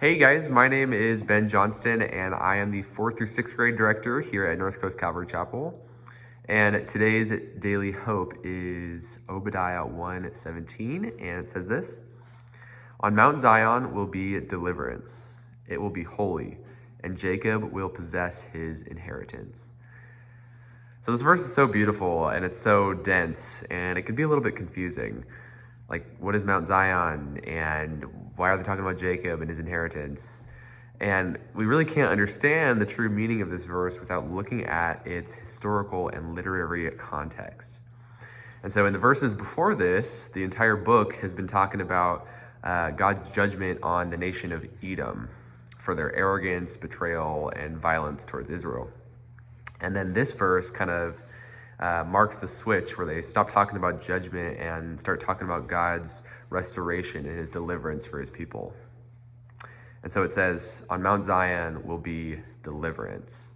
Hey guys, my name is Ben Johnston and I am the 4th through 6th grade director here at North Coast Calvary Chapel. And today's daily hope is Obadiah 1:17, and it says this: On Mount Zion will be deliverance, it will be holy, and Jacob will possess his inheritance. So this verse is so beautiful and it's so dense and it can be a little bit confusing. Like, what is Mount Zion, and why are they talking about Jacob and his inheritance? And we really can't understand the true meaning of this verse without looking at its historical and literary context. And so in the verses before this, the entire book has been talking about God's judgment on the nation of Edom for their arrogance, betrayal, and violence towards Israel. And then this verse kind of marks the switch where they stop talking about judgment and start talking about God's restoration and his deliverance for his people. And so it says, on Mount Zion will be deliverance.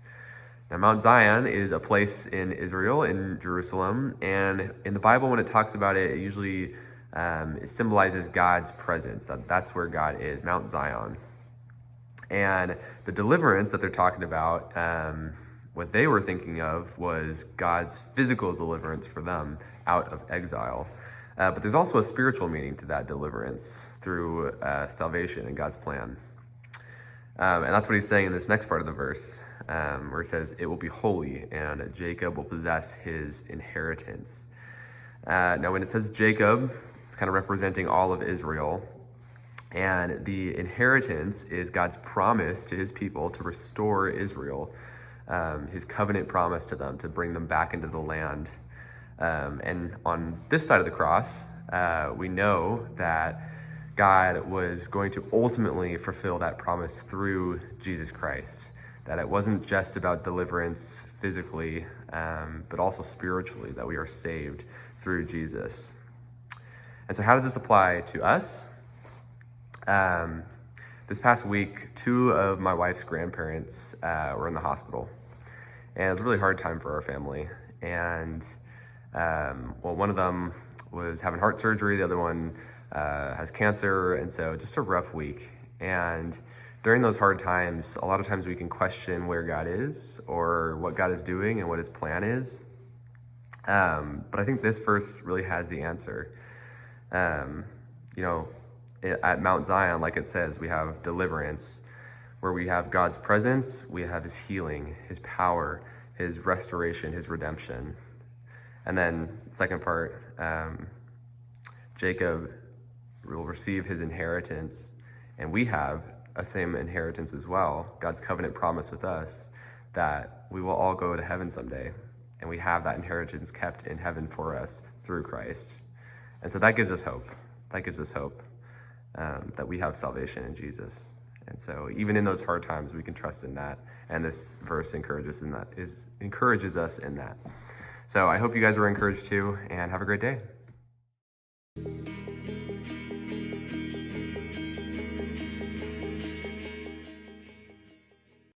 Now, Mount Zion is a place in Israel, in Jerusalem, and in the Bible, when it talks about it, it usually it symbolizes God's presence. That's where God is, Mount Zion. And the deliverance that they're talking about, what they were thinking of was God's physical deliverance for them out of exile. But there's also a spiritual meaning to that deliverance through salvation and God's plan. And that's what he's saying in this next part of the verse, where he says, it will be holy and Jacob will possess his inheritance. Now, when it says Jacob, it's kind of representing all of Israel. And the inheritance is God's promise to his people to restore Israel. His covenant promise to them to bring them back into the land. And on this side of the cross, we know that God was going to ultimately fulfill that promise through Jesus Christ. That it wasn't just about deliverance physically, but also spiritually, that we are saved through Jesus. And so how does this apply to us? This past week, 2 of my wife's grandparents were in the hospital. And it was a really hard time for our family. And, one of them was having heart surgery. The other one has cancer. And so just a rough week. And during those hard times, a lot of times we can question where God is or what God is doing and what his plan is. But I think this verse really has the answer. At Mount Zion, like it says, we have deliverance, where we have God's presence, we have his healing, his power, his restoration, his redemption. And then second part, Jacob will receive his inheritance, and we have a same inheritance as well, God's covenant promise with us, that we will all go to heaven someday, and we have that inheritance kept in heaven for us through Christ. And so that gives us hope. That gives us hope that we have salvation in Jesus. And so even in those hard times, we can trust in that. And this verse encourages us in that. So I hope you guys were encouraged too, and have a great day.